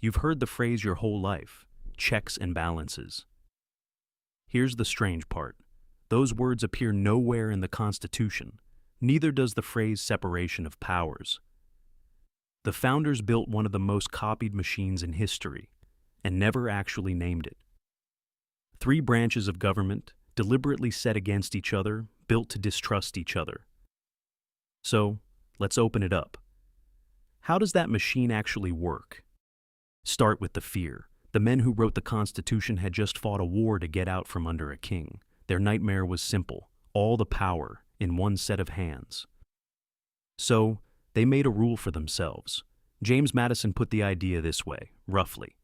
You've heard the phrase your whole life, checks and balances. Here's the strange part. Those words appear nowhere in the Constitution. Neither does the phrase separation of powers. The founders built one of the most copied machines in history and never actually named it. 3 branches of government, deliberately set against each other, built to distrust each other. So, let's open it up. How does that machine actually work? Start with the fear. The men who wrote the Constitution had just fought a war to get out from under a king. Their nightmare was simple: all the power in one set of hands. So, they made a rule for themselves. James Madison put the idea this way, roughly.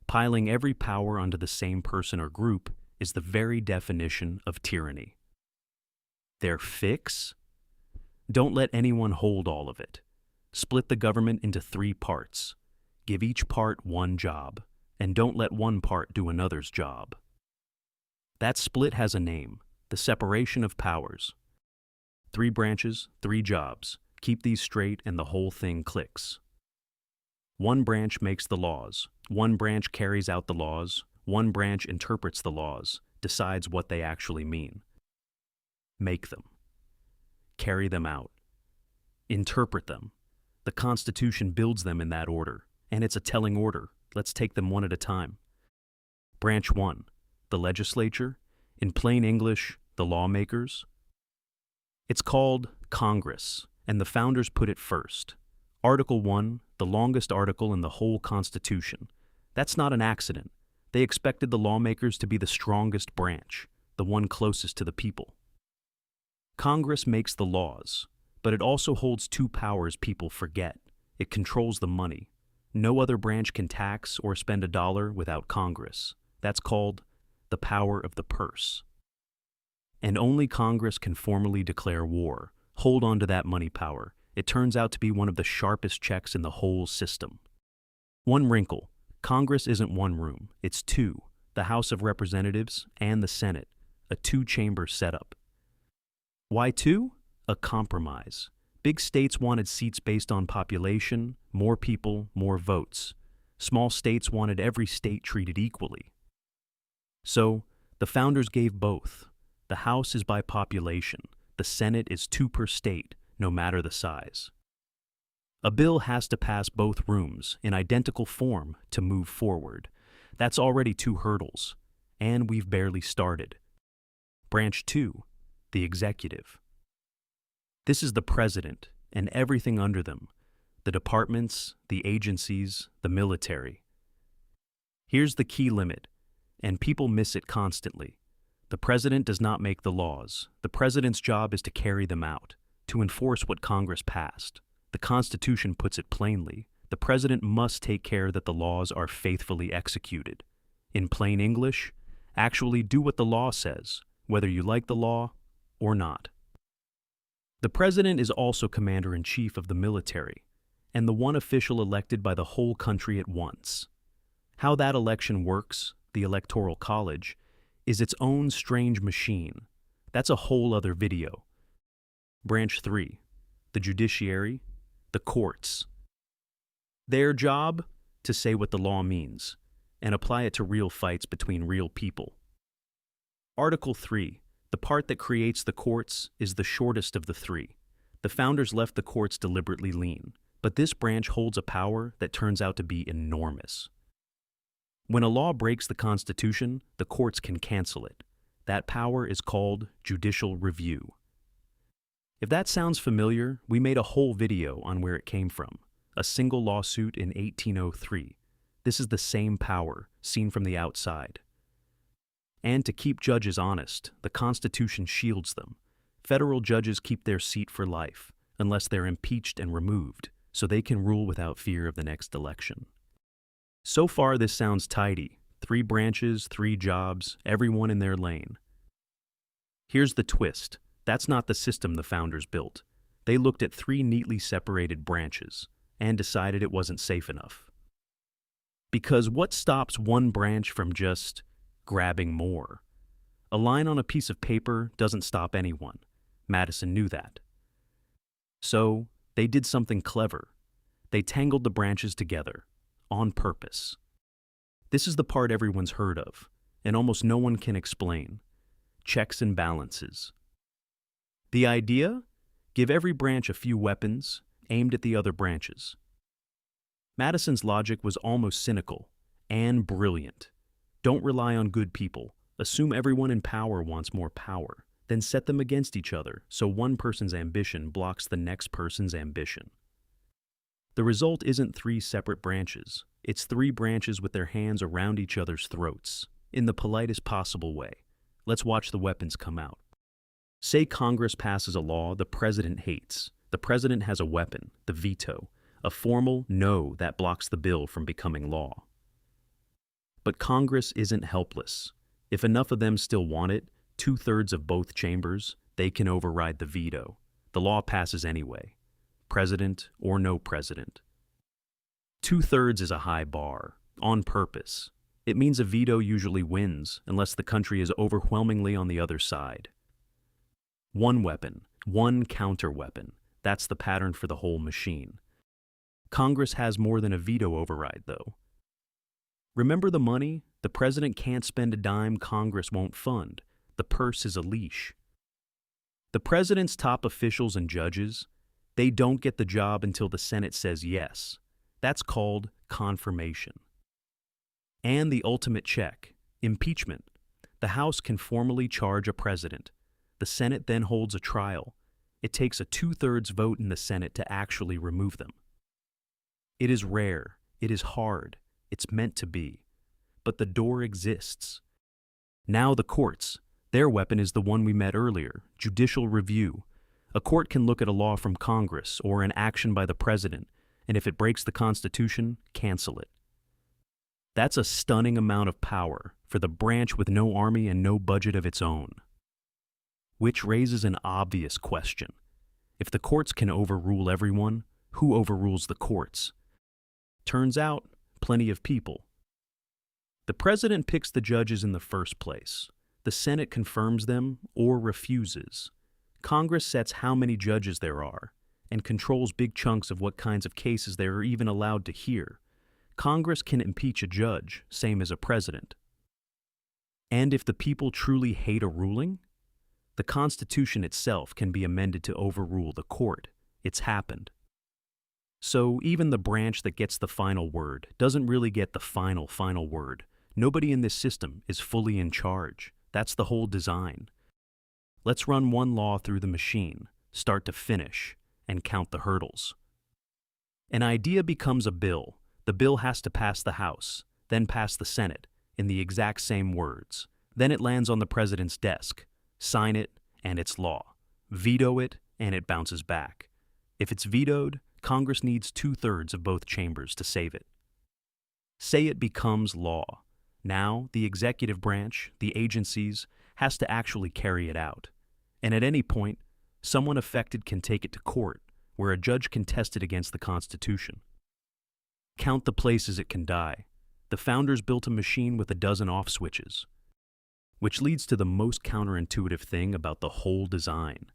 Piling every power onto the same person or group is the very definition of tyranny. Their fix? Don't let anyone hold all of it. Split the government into 3 parts. Give each part one job, and don't let one part do another's job. That split has a name: the separation of powers. 3 branches, 3 jobs. Keep these straight and the whole thing clicks. One branch makes the laws. One branch carries out the laws. One branch interprets the laws, decides what they actually mean. Make them. Carry them out. Interpret them. The Constitution builds them in that order, and it's a telling order. Let's take them one at a time. Branch 1, the legislature. In plain English, the lawmakers. It's called Congress, and the founders put it first. Article 1, the longest article in the whole Constitution. That's not an accident. They expected the lawmakers to be the strongest branch, the one closest to the people. Congress makes the laws, but it also holds 2 powers people forget. It controls the money. No other branch can tax or spend $1 without Congress. That's called the power of the purse. And only Congress can formally declare war, hold on to that money power. It turns out to be one of the sharpest checks in the whole system. One wrinkle: Congress isn't one room, it's 2, the House of Representatives and the Senate, a 2-chamber setup. Why 2? A compromise. Big states wanted seats based on population, more people, more votes. Small states wanted every state treated equally. So, the founders gave both. The House is by population, the Senate is 2 per state, no matter the size. A bill has to pass both rooms in identical form to move forward. That's already 2 hurdles, and we've barely started. Branch 2, the executive. This is the president and everything under them, the departments, the agencies, the military. Here's the key limit, and people miss it constantly. The president does not make the laws. The president's job is to carry them out, to enforce what Congress passed. The Constitution puts it plainly. The president must take care that the laws are faithfully executed. In plain English, actually do what the law says, whether you like the law or not. The president is also commander-in-chief of the military, and the one official elected by the whole country at once. How that election works, the Electoral College, is its own strange machine. That's a whole other video. Branch 3, the judiciary, the courts. Their job? To say what the law means, and apply it to real fights between real people. Article 3, the part that creates the courts, is the shortest of the 3. The founders left the courts deliberately lean, but this branch holds a power that turns out to be enormous. When a law breaks the Constitution, the courts can cancel it. That power is called judicial review. If that sounds familiar, we made a whole video on where it came from. A single lawsuit in 1803. This is the same power, seen from the outside. And to keep judges honest, the Constitution shields them. Federal judges keep their seat for life, unless they're impeached and removed, so they can rule without fear of the next election. So far, this sounds tidy. 3 branches, 3 jobs, everyone in their lane. Here's the twist. That's not the system the founders built. They looked at 3 neatly separated branches and decided it wasn't safe enough. Because what stops one branch from just grabbing more? A line on a piece of paper doesn't stop anyone. Madison knew that. So, they did something clever. They tangled the branches together. on purpose. This is the part everyone's heard of, and almost no one can explain. Checks and balances. The idea? Give every branch a few weapons, aimed at the other branches. Madison's logic was almost cynical and brilliant. Don't rely on good people. Assume everyone in power wants more power. Then set them against each other so one person's ambition blocks the next person's ambition. The result isn't 3 separate branches. It's 3 branches with their hands around each other's throats, in the politest possible way. Let's watch the weapons come out. Say Congress passes a law the president hates. The president has a weapon, the veto, a formal no that blocks the bill from becoming law. But Congress isn't helpless. If enough of them still want it, 2/3 of both chambers, they can override the veto. The law passes anyway, president or no president. 2/3 is a high bar, on purpose. It means a veto usually wins unless the country is overwhelmingly on the other side. One weapon, one counter-weapon. That's the pattern for the whole machine. Congress has more than a veto override, though. Remember the money? The president can't spend a dime Congress won't fund. The purse is a leash. The president's top officials and judges, they don't get the job until the Senate says yes. That's called confirmation. And the ultimate check, impeachment. The House can formally charge a president. The Senate then holds a trial. It takes a 2/3 vote in the Senate to actually remove them. It is rare. It is hard. It's meant to be. But the door exists. Now the courts. Their weapon is the one we met earlier, judicial review. A court can look at a law from Congress or an action by the president, and if it breaks the Constitution, cancel it. That's a stunning amount of power for the branch with no army and no budget of its own. Which raises an obvious question. If the courts can overrule everyone, who overrules the courts? Turns out, plenty of people. The president picks the judges in the first place. The Senate confirms them or refuses. Congress sets how many judges there are and controls big chunks of what kinds of cases they are even allowed to hear. Congress can impeach a judge, same as a president. And if the people truly hate a ruling, the Constitution itself can be amended to overrule the court. It's happened. So even the branch that gets the final word doesn't really get the final word. Nobody in this system is fully in charge. That's the whole design. Let's run one law through the machine, start to finish, and count the hurdles. An idea becomes a bill. The bill has to pass the House, then pass the Senate, in the exact same words. Then it lands on the president's desk. Sign it, and it's law. Veto it, and it bounces back. If it's vetoed, Congress needs 2/3 of both chambers to save it. Say it becomes law. Now, the executive branch, the agencies, has to actually carry it out. And at any point, someone affected can take it to court, where a judge can test it against the Constitution. Count the places it can die. The founders built a machine with a dozen off switches, which leads to the most counterintuitive thing about the whole design.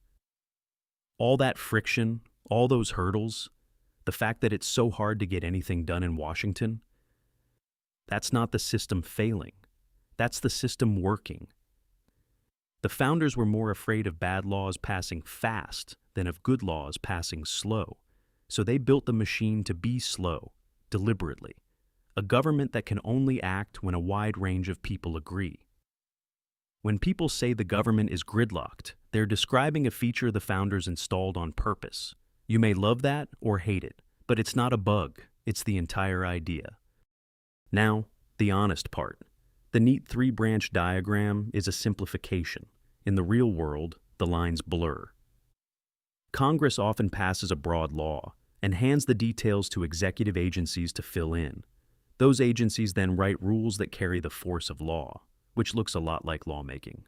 All that friction, all those hurdles, the fact that it's so hard to get anything done in Washington, that's not the system failing. That's the system working. The founders were more afraid of bad laws passing fast than of good laws passing slow. So they built the machine to be slow, deliberately. A government that can only act when a wide range of people agree. When people say the government is gridlocked, they're describing a feature the founders installed on purpose. You may love that or hate it, but it's not a bug. It's the entire idea. Now, the honest part. The neat 3-branch diagram is a simplification. In the real world, the lines blur. Congress often passes a broad law and hands the details to executive agencies to fill in. Those agencies then write rules that carry the force of law, which looks a lot like lawmaking.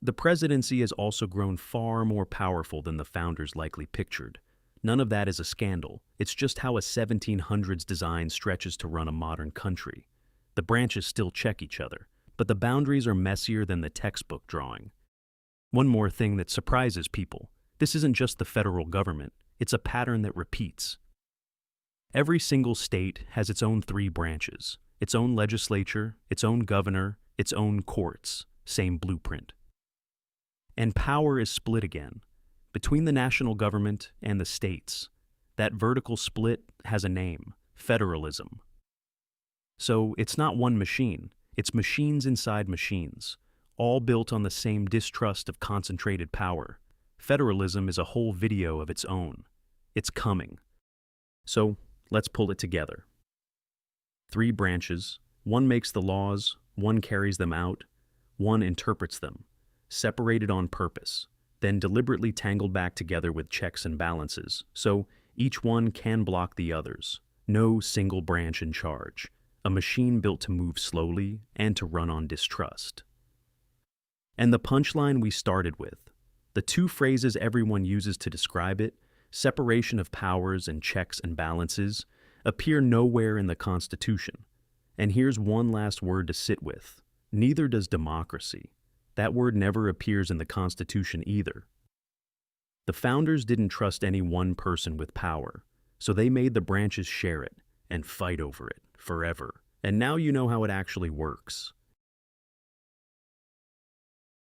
The presidency has also grown far more powerful than the founders likely pictured. None of that is a scandal. It's just how a 1700s design stretches to run a modern country. The branches still check each other, but the boundaries are messier than the textbook drawing. One more thing that surprises people. This isn't just the federal government. It's a pattern that repeats. Every single state has its own three branches, its own legislature, its own governor, its own courts, same blueprint. And power is split again, between the national government and the states. That vertical split has a name, federalism. So it's not one machine, it's machines inside machines, all built on the same distrust of concentrated power. Federalism is a whole video of its own. It's coming. So let's pull it together. Three branches, one makes the laws, one carries them out, one interprets them, separated on purpose, then deliberately tangled back together with checks and balances, so each one can block the others. No single branch in charge. A machine built to move slowly and to run on distrust. And the punchline we started with, the two phrases everyone uses to describe it, separation of powers and checks and balances, appear nowhere in the Constitution. And here's one last word to sit with. Neither does democracy. That word never appears in the Constitution either. The founders didn't trust any one person with power, so they made the branches share it and fight over it forever. And now you know how it actually works.